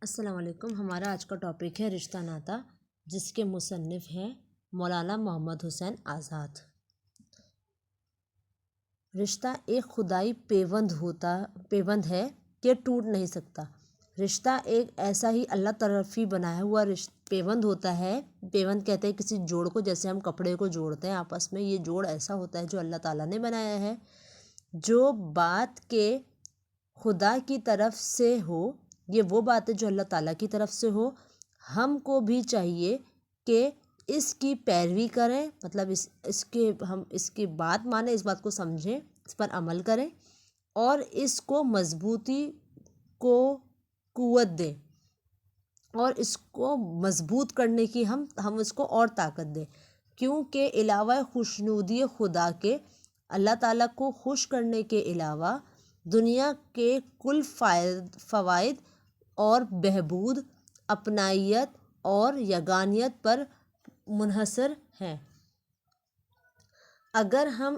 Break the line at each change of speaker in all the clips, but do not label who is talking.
السلام علیکم۔ ہمارا آج کا ٹاپک ہے رشتہ ناتا، جس کے مصنف ہیں مولانا محمد حسین آزاد۔ رشتہ ایک خدائی پیوند ہے کہ ٹوٹ نہیں سکتا۔ رشتہ ایک ایسا ہی اللہ طرفی بنایا ہوا پیوند ہوتا ہے۔ پیوند کہتے ہیں کسی جوڑ کو، جیسے ہم کپڑے کو جوڑتے ہیں آپس میں، یہ جوڑ ایسا ہوتا ہے جو اللہ تعالیٰ نے بنایا ہے۔ جو بات کے خدا کی طرف سے ہو، یہ وہ بات ہے جو اللہ تعالیٰ کی طرف سے ہو، ہم کو بھی چاہیے کہ اس کی پیروی کریں، مطلب ہم اس کی بات مانیں، اس بات کو سمجھیں، اس پر عمل کریں اور اس کو مضبوطی کو قوت دیں، اور اس کو مضبوط کرنے کی ہم اس کو اور طاقت دیں، کیونکہ علاوہ خوشنودی خدا کے، اللہ تعالیٰ کو خوش کرنے کے علاوہ دنیا کے کل فوائد اور بہبود اپنائیت اور یگانیت پر منحصر ہیں۔ اگر ہم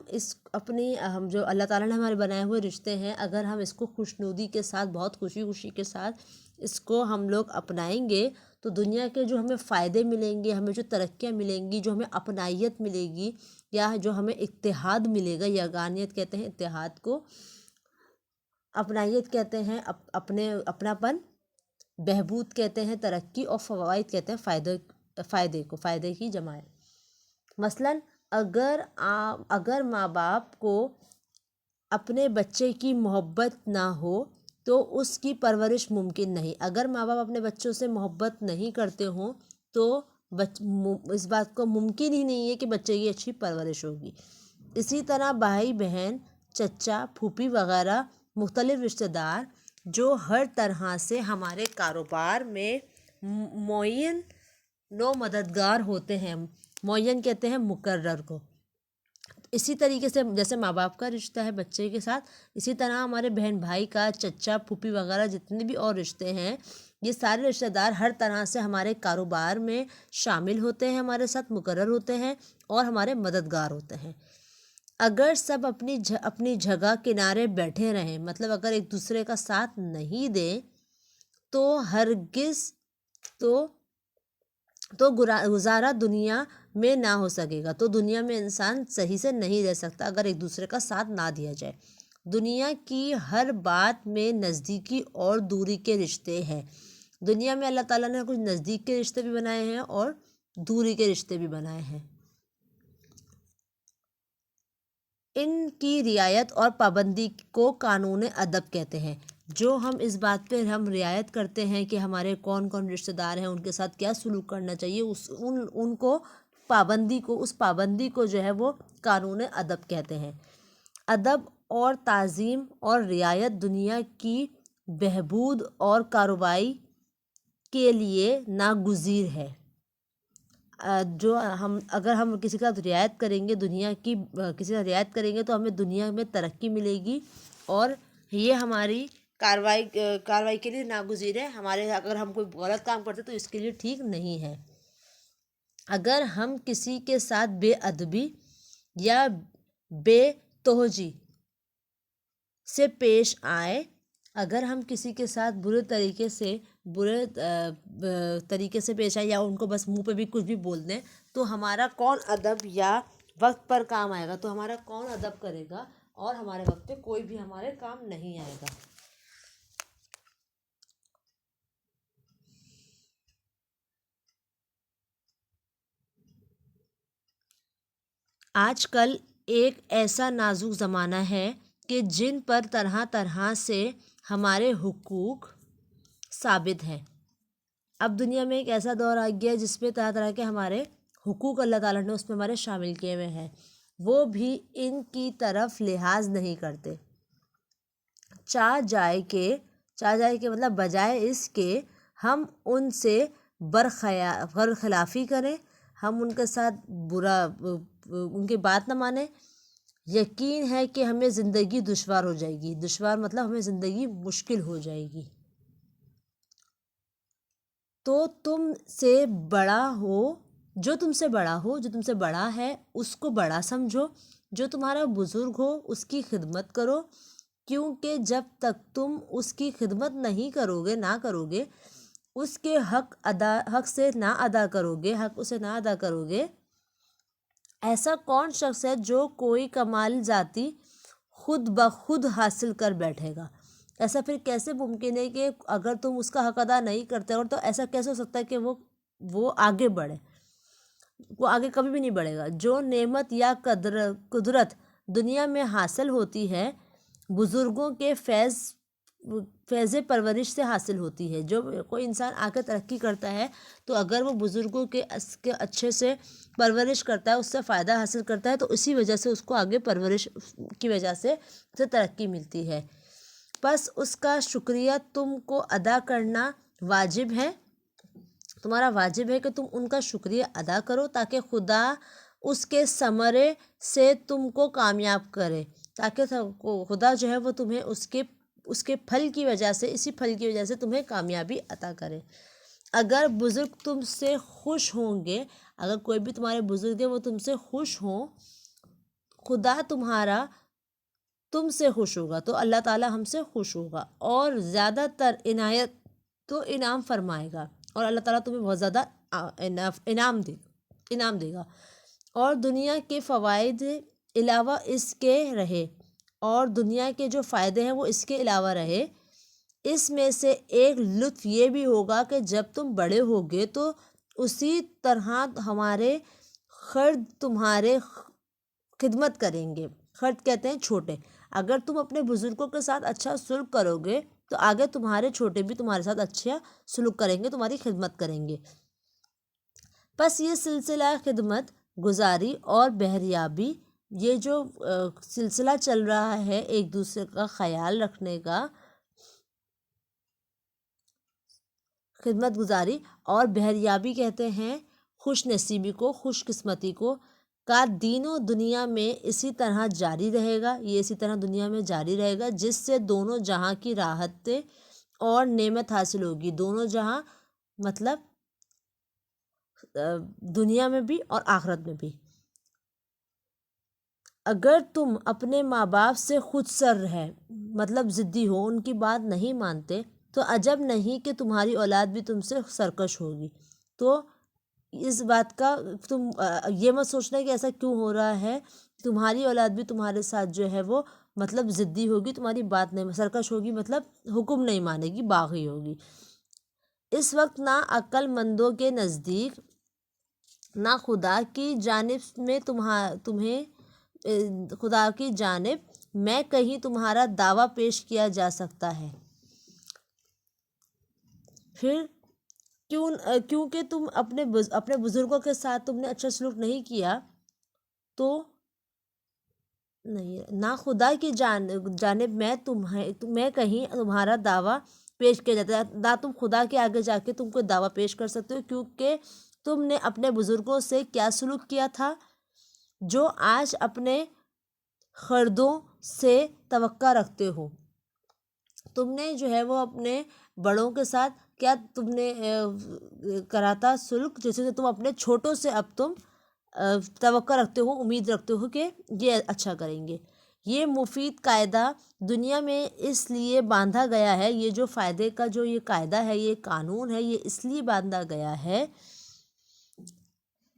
ہم جو اللہ تعالیٰ نے ہمارے بنائے ہوئے رشتے ہیں، اگر ہم اس کو خوشنودی کے ساتھ، بہت خوشی کے ساتھ اس کو ہم لوگ اپنائیں گے، تو دنیا کے جو ہمیں فائدے ملیں گے، ہمیں جو ترقیاں ملیں گی، جو ہمیں اپنائیت ملے گی، یا جو ہمیں اتحاد ملے گا، یگانیت کہتے ہیں اتحاد کو، اپنائیت کہتے ہیں اپناپن، بہبود کہتے ہیں ترقی، اور فوائد کہتے ہیں فائدے کی جمع۔ مثلاً اگر ماں باپ کو اپنے بچے کی محبت نہ ہو تو اس کی پرورش ممکن نہیں۔ اگر ماں باپ اپنے بچوں سے محبت نہیں کرتے ہوں تو اس بات کو ممکن ہی نہیں ہے کہ بچے کی اچھی پرورش ہوگی۔ اسی طرح بھائی بہن، چچا پھوپھی وغیرہ مختلف رشتہ دار جو ہر طرح سے ہمارے کاروبار میں معین و مددگار ہوتے ہیں، معین کہتے ہیں مقرر کو۔ اسی طریقے سے جیسے ماں باپ کا رشتہ ہے بچے کے ساتھ، اسی طرح ہمارے بہن بھائی کا، چچا پھوپھی وغیرہ جتنے بھی اور رشتے ہیں، یہ سارے رشتہ دار ہر طرح سے ہمارے کاروبار میں شامل ہوتے ہیں، ہمارے ساتھ مقرر ہوتے ہیں اور ہمارے مددگار ہوتے ہیں۔ اگر سب اپنی جگہ کنارے بیٹھے رہیں، مطلب اگر ایک دوسرے کا ساتھ نہیں دیں تو ہرگز تو گزارا دنیا میں نہ ہو سکے گا، تو دنیا میں انسان صحیح سے نہیں رہ سکتا اگر ایک دوسرے کا ساتھ نہ دیا جائے۔ دنیا کی ہر بات میں نزدیکی اور دوری کے رشتے ہیں۔ دنیا میں اللہ تعالیٰ نے کچھ نزدیک کے رشتے بھی بنائے ہیں اور دوری کے رشتے بھی بنائے ہیں۔ ان کی رعایت اور پابندی کو قانون ادب کہتے ہیں۔ جو ہم اس بات پہ ہم رعایت کرتے ہیں کہ ہمارے کون کون رشتہ دار ہیں، ان کے ساتھ کیا سلوک کرنا چاہیے، اس پابندی کو جو ہے وہ قانون ادب کہتے ہیں۔ ادب اور تعظیم اور رعایت دنیا کی بہبود اور کارروائی کے لیے ناگزیر ہے۔ اگر ہم کسی کا رعایت کریں گے، رعایت کریں گے تو ہمیں دنیا میں ترقی ملے گی، اور یہ ہماری کارروائی کے لیے ناگزیر ہے۔ اگر ہم کوئی غلط کام کرتے تو اس کے لیے ٹھیک نہیں ہے۔ اگر ہم کسی کے ساتھ بے ادبی یا بے توجہی سے پیش آئے، اگر ہم کسی کے ساتھ برے طریقے سے پیش آئے، یا ان کو بس منہ پہ بھی کچھ بھی بول دیں، تو ہمارا کون ادب یا وقت پر کام آئے گا، تو ہمارا کون ادب کرے گا، اور ہمارے وقت پہ کوئی بھی ہمارے کام نہیں آئے گا۔ آج کل ایک ایسا نازک زمانہ ہے کہ جن پر طرح طرح سے ہمارے حقوق ثابت ہیں۔ اب دنیا میں ایک ایسا دور آ گیا ہے جس میں طرح طرح کے ہمارے حقوق اللہ تعالیٰ نے اس میں ہمارے شامل کیے ہوئے ہیں، وہ بھی ان کی طرف لحاظ نہیں کرتے۔ چاہ جائے کہ مطلب بجائے اس کے ہم ان سے برخلافی کریں، ہم ان کے ساتھ ان کی بات نہ مانیں، یقین ہے کہ ہمیں زندگی دشوار ہو جائے گی۔ دشوار مطلب ہمیں زندگی مشکل ہو جائے گی۔ تو جو تم سے بڑا ہے اس کو بڑا سمجھو، جو تمہارا بزرگ ہو اس کی خدمت کرو، کیونکہ جب تک تم اس کی خدمت نہ کرو گے اس کے حق سے نہ ادا کرو گے، حق اسے نہ ادا کرو گے، ایسا کون شخص ہے جو کوئی کمال ذاتی خود بخود حاصل کر بیٹھے گا؟ ایسا پھر کیسے ممکن ہے کہ اگر تم اس کا حق ادا نہیں کرتے ہو تو ایسا کیسے ہو سکتا ہے کہ وہ آگے بڑھے؟ وہ آگے کبھی بھی نہیں بڑھے گا۔ جو نعمت یا قدرت دنیا میں حاصل ہوتی ہے بزرگوں کے فیض پرورش سے حاصل ہوتی ہے۔ جو کوئی انسان آ کے ترقی کرتا ہے تو اگر وہ بزرگوں کے اچھے سے پرورش کرتا ہے، اس سے فائدہ حاصل کرتا ہے، تو اسی وجہ سے اس کو آگے پرورش کی وجہ سے اسے ترقی ملتی ہے۔ بس اس کا شکریہ تم کو ادا کرنا واجب ہے، تمہارا واجب ہے کہ تم ان کا شکریہ ادا کرو تاکہ خدا اس کے ثمرے سے تم کو کامیاب کرے، تاکہ خدا جو ہے وہ تمہیں اس کے پھل کی وجہ سے، اسی پھل کی وجہ سے تمہیں کامیابی عطا کرے۔ اگر بزرگ تم سے خوش ہوں گے، اگر کوئی بھی تمہارے بزرگ ہے وہ تم سے خوش ہوں، خدا تمہارا تم سے خوش ہوگا تو اللہ تعالیٰ ہم سے خوش ہوگا اور زیادہ تر عنایت تو انعام فرمائے گا، اور اللہ تعالیٰ تمہیں بہت زیادہ انعام دے گا، اور دنیا کے فوائد علاوہ اس کے رہے، اور دنیا کے جو فائدے ہیں وہ اس کے علاوہ رہے۔ اس میں سے ایک لطف یہ بھی ہوگا کہ جب تم بڑے ہوگے تو اسی طرح ہمارے خرد تمہارے خدمت کریں گے۔ خرد کہتے ہیں چھوٹے۔ اگر تم اپنے بزرگوں کے ساتھ اچھا سلوک کرو گے تو آگے تمہارے چھوٹے بھی تمہارے ساتھ اچھا سلوک کریں گے، تمہاری خدمت کریں گے۔ بس یہ سلسلہ خدمت گزاری اور بہریابی، یہ جو سلسلہ چل رہا ہے ایک دوسرے کا خیال رکھنے کا، خدمت گزاری اور بہریابی کہتے ہیں خوش نصیبی کو، خوش قسمتی کو، کا دین و دنیا میں اسی طرح جاری رہے گا، یہ اسی طرح دنیا میں جاری رہے گا، جس سے دونوں جہاں کی راحت اور نعمت حاصل ہوگی۔ دونوں جہاں مطلب دنیا میں بھی اور آخرت میں بھی۔ اگر تم اپنے ماں باپ سے خود سر ہے، مطلب ضدی ہو، ان کی بات نہیں مانتے، تو عجب نہیں کہ تمہاری اولاد بھی تم سے سرکش ہوگی۔ تو اس بات کا تم یہ مت سوچنا کہ ایسا کیوں ہو رہا ہے، تمہاری اولاد بھی تمہارے ساتھ جو ہے وہ مطلب ضدی ہوگی، تمہاری بات نہیں، سرکش ہوگی، مطلب حکم نہیں مانے گی، باغی ہوگی۔ اس وقت نہ عقل مندوں کے نزدیک نہ خدا کی جانب میں تمہیں خدا کی جانب میں کہیں تمہارا دعویٰ پیش کیا جا سکتا ہے۔ پھر کیونکہ تم اپنے بزرگوں کے ساتھ تم نے اچھا سلوک نہیں کیا تو نہیں، نہ خدا کی جانب میں کہیں تمہارا دعویٰ پیش کیا جاتا ہے، نہ تم خدا کے آگے جا کے تم کوئی دعویٰ پیش کر سکتے ہو، کیونکہ تم نے اپنے بزرگوں سے کیا سلوک کیا تھا جو آج اپنے خردوں سے توقع رکھتے ہو۔ تم نے جو ہے وہ اپنے بڑوں کے ساتھ کیا تم نے کرا تھا سلوک، جیسے تم اپنے چھوٹوں سے اب تم توقع رکھتے ہو، امید رکھتے ہو کہ یہ اچھا کریں گے۔ یہ مفید قاعدہ دنیا میں اس لیے باندھا گیا ہے، یہ جو فائدے کا جو یہ قاعدہ ہے، یہ قانون ہے، یہ اس لیے باندھا گیا ہے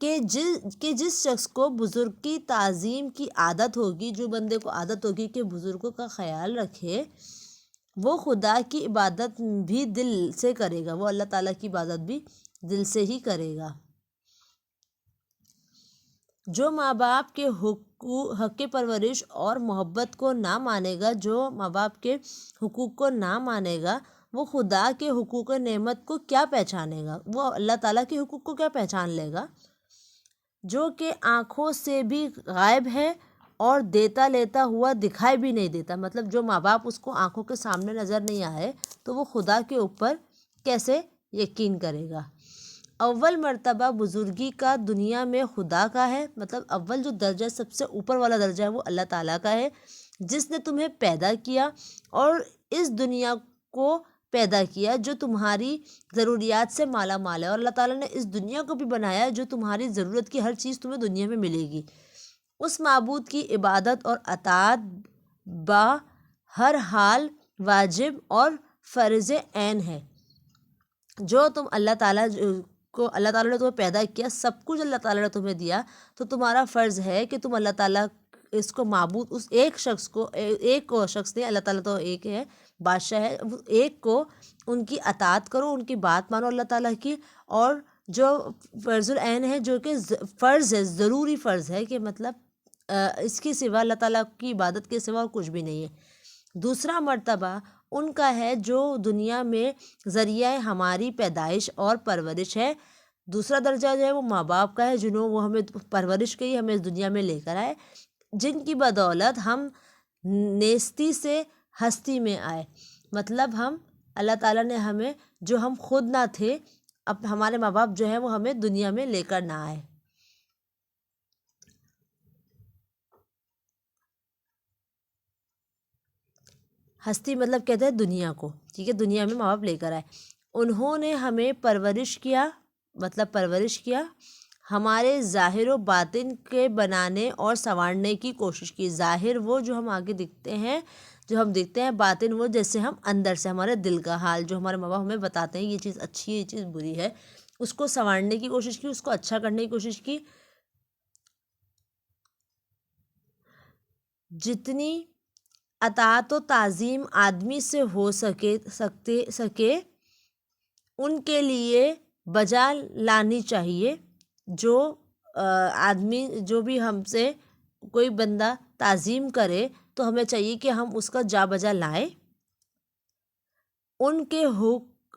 کہ جس شخص کو بزرگ کی تعظیم کی عادت ہوگی، جو بندے کو عادت ہوگی کہ بزرگوں کا خیال رکھے، وہ خدا کی عبادت بھی دل سے کرے گا، وہ اللہ تعالیٰ کی عبادت بھی دل سے ہی کرے گا۔ جو ماں باپ کے حق پرورش اور محبت کو نہ مانے گا، جو ماں باپ کے حقوق کو نہ مانے گا، وہ خدا کے حقوق نعمت کو کیا پہچانے گا، وہ اللہ تعالیٰ کے حقوق کو کیا پہچان لے گا، جو کہ آنکھوں سے بھی غائب ہے اور دیتا لیتا ہوا دکھائی بھی نہیں دیتا۔ مطلب جو ماں باپ اس کو آنکھوں کے سامنے نظر نہیں آئے تو وہ خدا کے اوپر کیسے یقین کرے گا۔ اول مرتبہ بزرگی کا دنیا میں خدا کا ہے، مطلب اول جو درجہ سب سے اوپر والا درجہ ہے وہ اللہ تعالیٰ کا ہے، جس نے تمہیں پیدا کیا اور اس دنیا کو پیدا کیا جو تمہاری ضروریات سے مالا مال ہے، اور اللہ تعالیٰ نے اس دنیا کو بھی بنایا جو تمہاری ضرورت کی ہر چیز تمہیں دنیا میں ملے گی۔ اس معبود کی عبادت اور اطاعت ہر حال واجب اور فرض عین ہے۔ جو تم اللہ تعالیٰ کو اللہ تعالیٰ نے تمہیں پیدا کیا، سب کچھ اللہ تعالیٰ نے تمہیں دیا، تو تمہارا فرض ہے کہ تم اللہ تعالیٰ اس کو معبود، اس ایک شخص کو، ایک کو شخص نہیں، اللہ تعالیٰ تو ایک ہے، بادشاہ ہے، ایک کو ان کی اطاعت کرو، ان کی بات مانو اللہ تعالیٰ کی، اور جو فرض العین ہے، جو کہ فرض ہے، ضروری فرض ہے، کہ مطلب اس کے سوا اللہ تعالیٰ کی عبادت کے سوا اور کچھ بھی نہیں ہے۔ دوسرا مرتبہ ان کا ہے جو دنیا میں ذریعہ ہماری پیدائش اور پرورش ہے۔ دوسرا درجہ جو ہے وہ ماں باپ کا ہے، جنہوں وہ ہمیں پرورش کی، ہمیں اس دنیا میں لے کر آئے، جن کی بدولت ہم نیستی سے ہستی میں آئے۔ مطلب ہم اللہ تعالیٰ نے ہمیں، جو ہم خود نہ تھے، اب ہمارے ماں باپ جو ہیں وہ ہمیں دنیا میں لے کر نہ آئے۔ ہستی مطلب کہتے ہیں دنیا کو، ٹھیک ہے، دنیا میں ماں باپ لے کر آئے۔ انہوں نے ہمیں پرورش کیا، مطلب پرورش کیا، ہمارے ظاہر و باطن کے بنانے اور سنوارنے کی کوشش کی۔ ظاہر وہ جو ہم آگے دکھتے ہیں، جو ہم دکھتے ہیں، باطن وہ جیسے ہم اندر سے، ہمارے دل کا حال جو ہمارے ماں باپ ہمیں بتاتے ہیں، یہ چیز اچھی ہے، یہ چیز بری ہے، اس کو سنوارنے کی کوشش کی، اس کو اچھا کرنے کی کوشش کی۔ جتنی اطاعت و تعظیم آدمی سے ہو سکے ان کے لیے بجا لانی چاہیے۔ جو آدمی، جو بھی ہم سے کوئی بندہ تعظیم کرے تو ہمیں چاہیے کہ ہم اس کا جا بجا لائیں۔ ان کے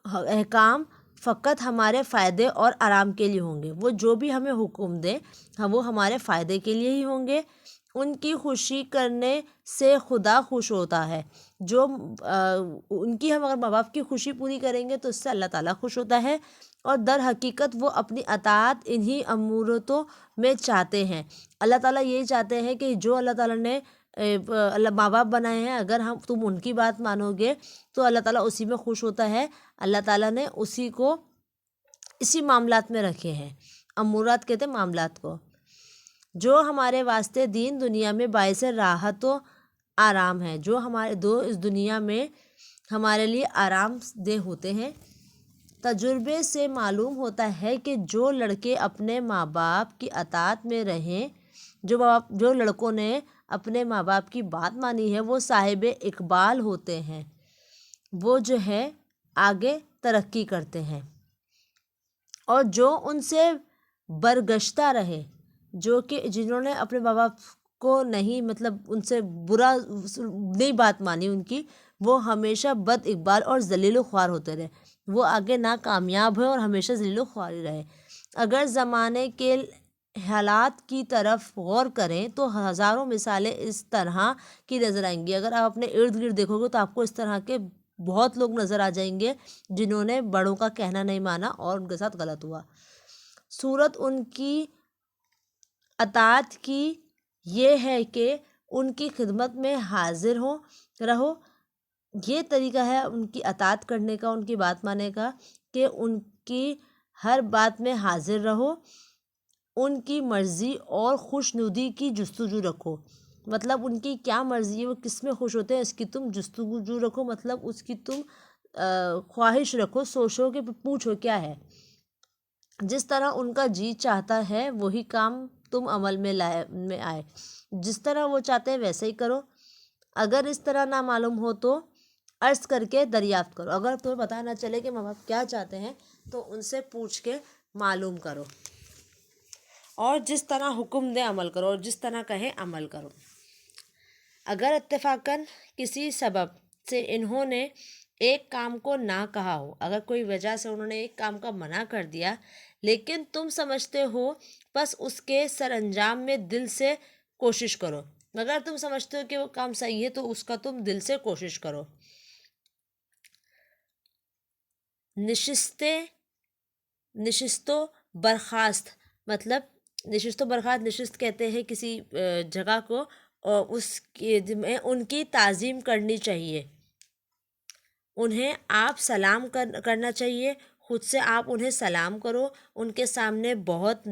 احکام فقط ہمارے فائدے اور آرام کے لیے ہوں گے، وہ جو بھی ہمیں حکم دیں وہ ہمارے فائدے کے لیے ہی ہوں گے۔ ان کی خوشی کرنے سے خدا خوش ہوتا ہے۔ جو ان کی ہم اگر ماں باپ کی خوشی پوری کریں گے تو اس سے اللہ تعالیٰ خوش ہوتا ہے، اور در حقیقت وہ اپنی اطاعت انہی امورتوں میں چاہتے ہیں۔ اللہ تعالیٰ یہی چاہتے ہیں کہ جو اللہ تعالیٰ نے ماں باپ بنائے ہیں، اگر تم ان کی بات مانو گے تو اللہ تعالیٰ اسی میں خوش ہوتا ہے۔ اللہ تعالیٰ نے اسی کو اسی معاملات میں رکھے ہیں، امورات کہتے ہیں معاملات کو، جو ہمارے واسطے دین دنیا میں باعث راحت و آرام ہے، جو ہمارے اس دنیا میں ہمارے لیے آرام دہ ہوتے ہیں۔ تجربے سے معلوم ہوتا ہے کہ جو لڑکے اپنے ماں باپ کی اطاعت میں رہیں، جو لڑکوں نے اپنے ماں باپ کی بات مانی ہے، وہ صاحب اقبال ہوتے ہیں، وہ جو ہے آگے ترقی کرتے ہیں۔ اور جو ان سے برگشتہ رہے، جو کہ جنہوں نے اپنے ماں باپ کو نہیں، مطلب ان سے برا نہیں بات مانی ان کی، وہ ہمیشہ بد اقبال اور ذلیل و خوار ہوتے رہے، وہ آگے ناکامیاب ہوئے اور ہمیشہ ذلیل و خوار ہی رہے۔ اگر زمانے کے حالات کی طرف غور کریں تو ہزاروں مثالیں اس طرح کی نظر آئیں گی۔ اگر آپ اپنے ارد گرد دیکھو گے تو آپ کو اس طرح کے بہت لوگ نظر آ جائیں گے جنہوں نے بڑوں کا کہنا نہیں مانا اور ان کے ساتھ غلط ہوا۔ صورت ان کی اطاعت کی یہ ہے کہ ان کی خدمت میں حاضر رہو۔ یہ طریقہ ہے ان کی اطاعت کرنے کا، ان کی بات ماننے کا، کہ ان کی ہر بات میں حاضر رہو، ان کی مرضی اور خوش نودی کی جستجو رکھو۔ مطلب ان کی کیا مرضی ہے، وہ کس میں خوش ہوتے ہیں، اس کی تم جستجو رکھو، مطلب اس کی تم خواہش رکھو، سوچو کہ پوچھو کیا ہے۔ جس طرح ان کا جی چاہتا ہے وہی کام تم عمل میں آئے، جس طرح وہ چاہتے ہیں ویسے ہی کرو۔ اگر اس طرح نہ معلوم ہو تو عرض کر کے دریافت کرو۔ اگر تمہیں پتہ نہ چلے کہ ماں باپ کیا چاہتے ہیں تو ان سے پوچھ کے معلوم کرو، اور جس طرح حکم دیں عمل کرو، اور جس طرح کہیں عمل کرو۔ اگر اتفاقاً کسی سبب سے انہوں نے ایک کام کو نہ کہا ہو، اگر کوئی وجہ سے انہوں نے ایک کام کا منع کر دیا، لیکن تم سمجھتے ہو، بس اس کے سر انجام میں دل سے کوشش کرو۔ اگر تم سمجھتے ہو کہ وہ کام صحیح ہے تو اس کا تم دل سے کوشش کرو۔ نشست و برخاست، مطلب نشست و برخاست، نشست کہتے ہیں کسی جگہ کو، اور اس میں ان کی تعظیم کرنی چاہیے، انہیں آپ سلام کرنا چاہیے، خود سے آپ انہیں سلام کرو، ان کے سامنے بہت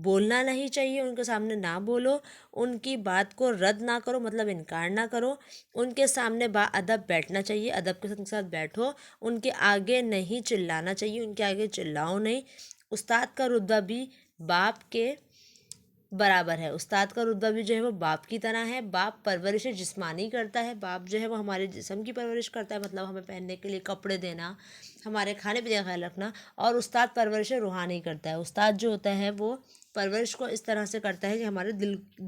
بولنا نہیں چاہیے، ان کے سامنے نہ بولو، ان کی بات کو رد نہ کرو مطلب انکار نہ کرو، ان کے سامنے با ادب بیٹھنا چاہیے، ادب کے ساتھ بیٹھو، ان کے آگے نہیں چلانا چاہیے، ان کے آگے چلاؤ نہیں۔ استاد کا رتبہ بھی باپ کے برابر ہے، استاد کا رتبہ بھی جو ہے وہ باپ کی طرح ہے۔ باپ پرورش جسمانی کرتا ہے، باپ جو ہے وہ ہمارے جسم کی پرورش کرتا ہے، مطلب ہمیں پہننے کے لیے کپڑے دینا، ہمارے کھانے پینے کا خیال رکھنا، اور استاد پرورش روحانی کرتا ہے۔ استاد جو ہوتا ہے وہ پرورش کو اس طرح سے کرتا ہے کہ ہمارے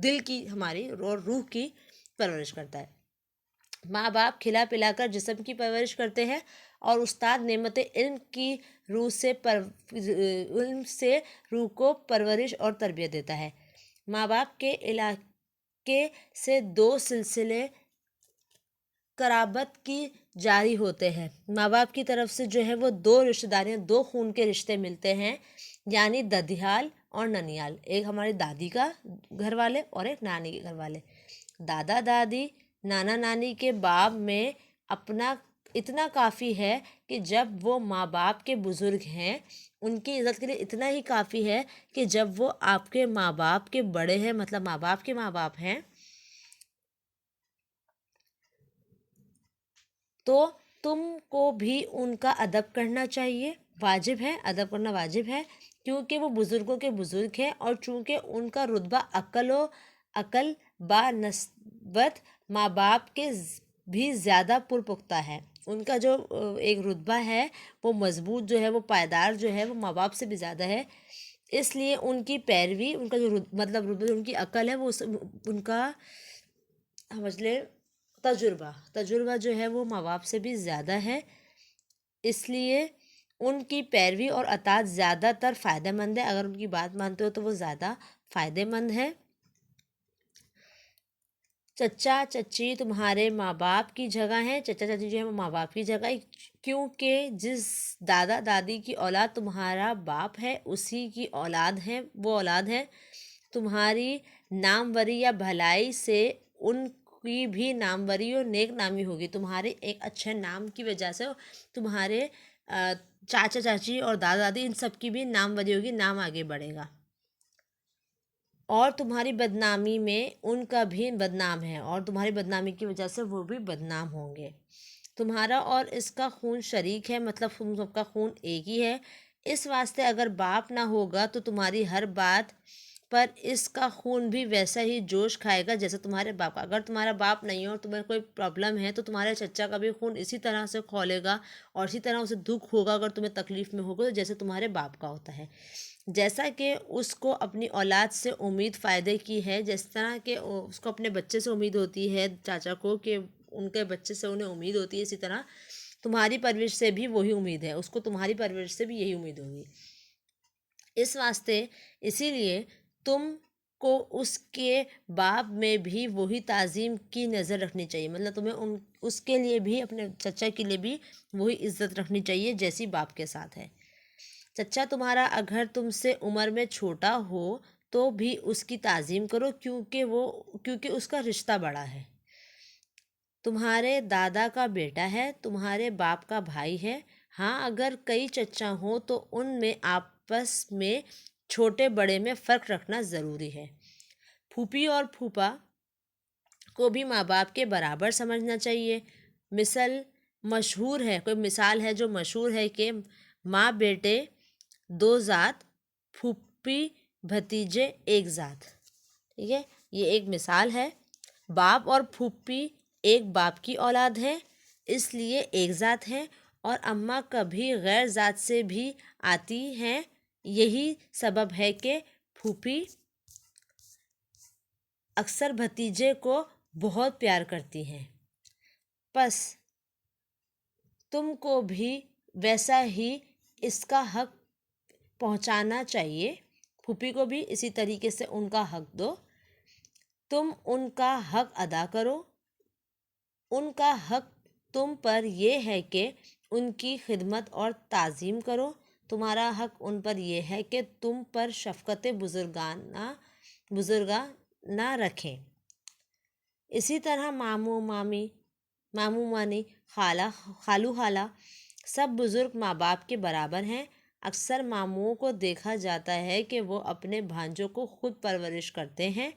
دل کی، ہماری اور روح کی پرورش کرتا ہے۔ ماں باپ کھلا پلا کر جسم کی پرورش کرتے ہیں، اور استاد نعمت علم کی علم سے روح کو پرورش اور تربیت دیتا ہے۔ ماں باپ کے علاقے سے دو سلسلے قرابت کی جاری ہوتے ہیں۔ ماں باپ کی طرف سے جو ہے وہ دو رشتہ داریاں، دو خون کے رشتے ملتے ہیں، یعنی ددھیال اور ننیال، ایک ہماری دادی کا گھر والے اور ایک نانی کے گھر والے۔ دادا دادی نانا نانی کے باب میں اپنا اتنا کافی ہے کہ جب وہ ماں باپ کے بزرگ ہیں، ان کی عزت کے لیے اتنا ہی کافی ہے کہ جب وہ آپ کے ماں باپ کے بڑے ہیں، مطلب ماں باپ کے ماں باپ ہیں، تو تم کو بھی ان کا ادب کرنا چاہیے، واجب ہے، ادب کرنا واجب ہے، کیونکہ وہ بزرگوں کے بزرگ ہیں، اور چونکہ ان کا رتبہ عقل با نسبت ماں باپ کے بھی زیادہ پرپختہ ہے۔ ان کا جو ایک رتبہ ہے وہ مضبوط جو ہے، وہ پائیدار جو ہے، وہ ماں باپ سے بھی زیادہ ہے۔ اس لیے ان کی پیروی، ان کا جو مطلب رتبہ، ان کی عقل ہے، وہ ان کا سمجھ لے تجربہ جو ہے وہ ماں باپ سے بھی زیادہ ہے، اس لیے ان کی پیروی اور اطاعت زیادہ تر فائدہ مند ہے۔ اگر ان کی بات مانتے ہو تو وہ زیادہ فائدہ مند ہے۔ چچا چچی تمہارے ماں باپ کی جگہ ہیں، چچا چچی جو ہے وہ ماں باپ کی جگہ ہے، کیونکہ جس دادا دادی کی اولاد تمہارا باپ ہے اسی کی اولاد ہے، وہ اولاد ہے۔ تمہاری ناموری یا بھلائی سے ان کی بھی ناموری اور نیک نامی ہوگی، تمہارے ایک اچھے نام کی وجہ سے تمہارے چاچا چاچی اور دادا دادی ان سب کی بھی ناموری ہوگی، نام آگے بڑھے گا، اور تمہاری بدنامی میں ان کا بھی بدنام ہے، اور تمہاری بدنامی کی وجہ سے وہ بھی بدنام ہوں گے۔ تمہارا اور اس کا خون شریک ہے، مطلب تم سب کا خون ایک ہی ہے، اس واسطے اگر باپ نہ ہوگا تو تمہاری ہر بات پر اس کا خون بھی ویسا ہی جوش کھائے گا جیسے تمہارے باپ کا۔ اگر تمہارا باپ نہیں ہو اور تمہیں کوئی پرابلم ہے تو تمہارے چچا کا بھی خون اسی طرح سے کھولے گا، اور اسی طرح اسے دکھ ہوگا اگر تمہیں تکلیف میں ہوگا جیسے تمہارے باپ کا ہوتا ہے۔ جیسا کہ اس کو اپنی اولاد سے امید فائدے کی ہے، جس طرح کہ اس کو اپنے بچے سے امید ہوتی ہے، چاچا کو، کہ ان کے بچے سے انہیں امید ہوتی ہے، اسی طرح تمہاری پرورش سے بھی وہی امید ہے، اس کو تمہاری پرورش سے بھی یہی امید ہوگی۔ اس واسطے اسی لیے تم کو اس کے باپ میں بھی وہی تعظیم کی نظر رکھنی چاہیے، مطلب تمہیں اس کے لیے بھی، اپنے چچا کے لیے بھی وہی عزت رکھنی چاہیے جیسی باپ کے ساتھ ہے۔ چچا تمہارا اگر تم سے عمر میں چھوٹا ہو تو بھی اس کی تعظیم کرو، کیونکہ اس کا رشتہ بڑا ہے، تمہارے دادا کا بیٹا ہے، تمہارے باپ کا بھائی ہے۔ ہاں اگر کئی چچا ہوں تو ان میں آپس میں چھوٹے بڑے میں فرق رکھنا ضروری ہے۔ پھوپھی اور پھوپھا کو بھی ماں باپ کے برابر سمجھنا چاہیے۔ کوئی مثال ہے جو مشہور ہے کہ ماں بیٹے دو ذات، پھوپھی بھتیجے ایک ذات، ٹھیک ہے، یہ ایک مثال ہے۔ باپ اور پھوپھی ایک باپ کی اولاد ہیں، اس لیے ایک ذات ہیں، اور اماں کبھی غیر ذات سے بھی آتی ہیں، یہی سبب ہے کہ پھوپھی اکثر بھتیجے کو بہت پیار کرتی ہیں۔ پس تم کو بھی ویسا ہی اس کا حق پہنچانا چاہیے، پھوپھی کو بھی اسی طریقے سے ان کا حق دو، تم ان کا حق ادا کرو۔ ان کا حق تم پر یہ ہے کہ ان کی خدمت اور تعظیم کرو، تمہارا حق ان پر یہ ہے کہ تم پر شفقت بزرگانہ رکھیں۔ اسی طرح ماموں مامی، خالو خالہ سب بزرگ ماں باپ کے برابر ہیں۔ اکثر ماموں کو دیکھا جاتا ہے کہ وہ اپنے بھانجوں کو خود پرورش کرتے ہیں،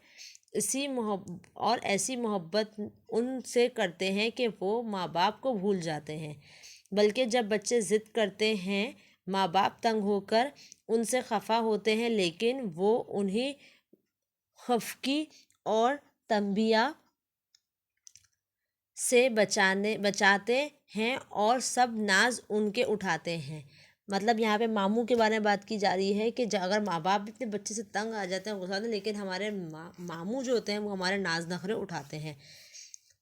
اور ایسی محبت ان سے کرتے ہیں کہ وہ ماں باپ کو بھول جاتے ہیں، بلکہ جب بچے ضد کرتے ہیں ماں باپ تنگ ہو کر ان سے خفا ہوتے ہیں، لیکن وہ انہیں خفگی اور تنبیہ سے بچاتے ہیں اور سب ناز ان کے اٹھاتے ہیں۔ مطلب یہاں پہ ماموں کے بارے میں بات کی جا رہی ہے کہ اگر ماں باپ بھی اپنے بچے سے تنگ آ جاتے ہیں، غصہ آتے ہیں، لیکن ہمارے ماموں جو ہوتے ہیں وہ ہمارے ناز نخرے اٹھاتے ہیں۔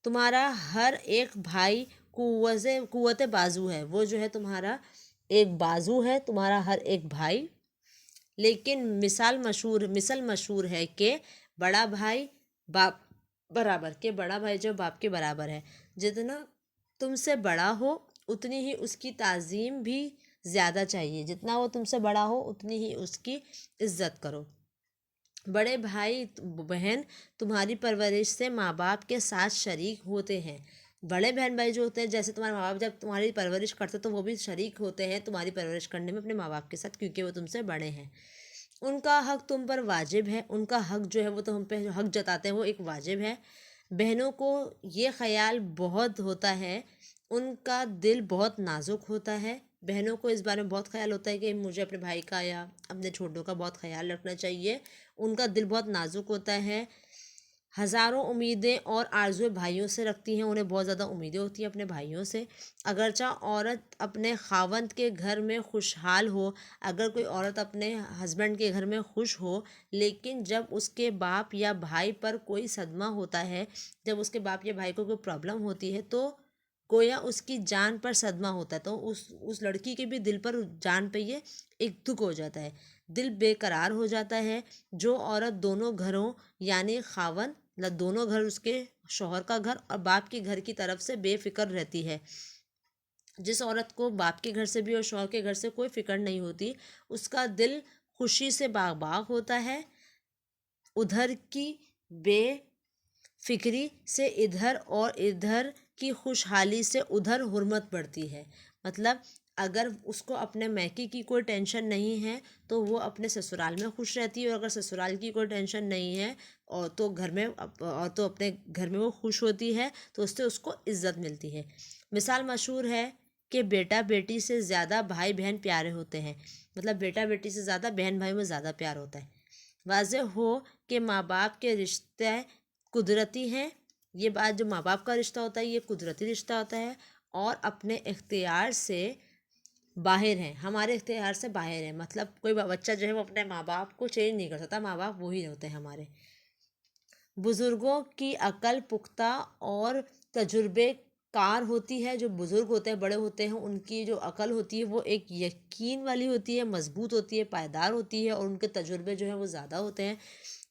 تمہارا ہر ایک بھائی قوت بازو ہے، وہ جو ہے تمہارا ایک بازو ہے، تمہارا ہر ایک بھائی۔ لیکن مثل مشہور ہے کہ بڑا بھائی باپ بڑا بھائی جو باپ کے برابر ہے، جتنا تم سے بڑا ہو اتنی ہی اس کی تعظیم بھی زیادہ چاہیے، جتنا وہ تم سے بڑا ہو اتنی ہی اس کی عزت کرو۔ بڑے بھائی بہن تمہاری پرورش سے ماں باپ کے ساتھ شریک ہوتے ہیں۔ بڑے بہن بھائی جو ہوتے ہیں، جیسے تمہارے ماں باپ جب تمہاری پرورش کرتے تو وہ بھی شریک ہوتے ہیں تمہاری پرورش کرنے میں اپنے ماں باپ کے ساتھ، کیونکہ وہ تم سے بڑے ہیں۔ ان کا حق تم پر واجب ہے، ان کا حق جو ہے وہ تم پہ جو حق جتاتے ہیں وہ ایک واجب ہے۔ بہنوں کو یہ خیال بہت ہوتا ہے، ان کا دل بہت نازک ہوتا ہے، بہنوں کو اس بارے میں بہت خیال ہوتا ہے کہ مجھے اپنے بھائی کا یا اپنے چھوٹوں کا بہت خیال رکھنا چاہیے، ان کا دل بہت نازک ہوتا ہے، ہزاروں امیدیں اور آرزویں بھائیوں سے رکھتی ہیں، انہیں بہت زیادہ امیدیں ہوتی ہیں اپنے بھائیوں سے۔ اگرچہ عورت اپنے خاوند کے گھر میں خوشحال ہو، اگر کوئی عورت اپنے ہسبینڈ کے گھر میں خوش ہو، لیکن جب اس کے باپ یا بھائی پر کوئی صدمہ ہوتا ہے، جب اس کے باپ یا بھائی کو کوئی پرابلم ہوتی ہے تو گویا اس کی جان پر صدمہ ہوتا ہے، تو اس لڑکی کے بھی دل پر جان پہ یہ ایک دکھ ہو جاتا ہے، دل بے قرار ہو جاتا ہے۔ جو عورت دونوں گھروں یعنی خاوند دونوں گھر، اس کے شوہر کا گھر اور باپ کے گھر کی طرف سے بے فکر رہتی ہے، جس عورت کو باپ کے گھر سے بھی اور شوہر کے گھر سے کوئی فکر نہیں ہوتی، اس کا دل خوشی سے باغ باغ ہوتا ہے۔ ادھر کی بے فکری سے ادھر اور ادھر کی خوشحالی سے ادھر حرمت بڑھتی ہے۔ مطلب اگر اس کو اپنے میکے کی کوئی ٹینشن نہیں ہے تو وہ اپنے سسرال میں خوش رہتی ہے، اور اگر سسرال کی کوئی ٹینشن نہیں ہے اور تو اپنے گھر میں وہ خوش ہوتی ہے، تو اس سے اس کو عزت ملتی ہے۔ مثال مشہور ہے کہ بیٹا بیٹی سے زیادہ بھائی بہن پیارے ہوتے ہیں، مطلب بیٹا بیٹی سے زیادہ بہن بھائی میں زیادہ پیار ہوتا ہے۔ واضح ہو کہ ماں باپ کے رشتے قدرتی ہیں، یہ بات جو ماں باپ کا رشتہ ہوتا ہے یہ قدرتی رشتہ ہوتا ہے، اور اپنے اختیار سے باہر ہیں، ہمارے اختیار سے باہر ہیں۔ مطلب کوئی بچہ جو ہے وہ اپنے ماں باپ کو چینج نہیں کر سکتا، ماں باپ وہی ہوتے ہیں ہمارے۔ بزرگوں کی عقل پختہ اور تجربے کار ہوتی ہے، جو بزرگ ہوتے ہیں بڑے ہوتے ہیں ان کی جو عقل ہوتی ہے وہ ایک یقین والی ہوتی ہے، مضبوط ہوتی ہے، پائیدار ہوتی ہے، اور ان کے تجربے جو ہیں وہ زیادہ ہوتے ہیں،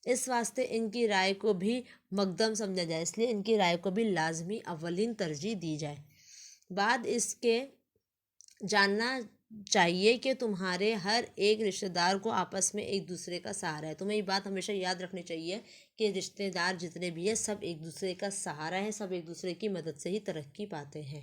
اس واسطے ان کی رائے کو بھی مقدم سمجھا جائے، اس لیے ان کی رائے کو بھی لازمی اولین ترجیح دی جائے۔ بعد اس کے جاننا چاہیے کہ تمہارے ہر ایک رشتہ دار کو آپس میں ایک دوسرے کا سہارا ہے۔ تمہیں یہ بات ہمیشہ یاد رکھنی چاہیے کہ رشتہ دار جتنے بھی ہیں سب ایک دوسرے کا سہارا ہے، سب ایک دوسرے کی مدد سے ہی ترقی پاتے ہیں۔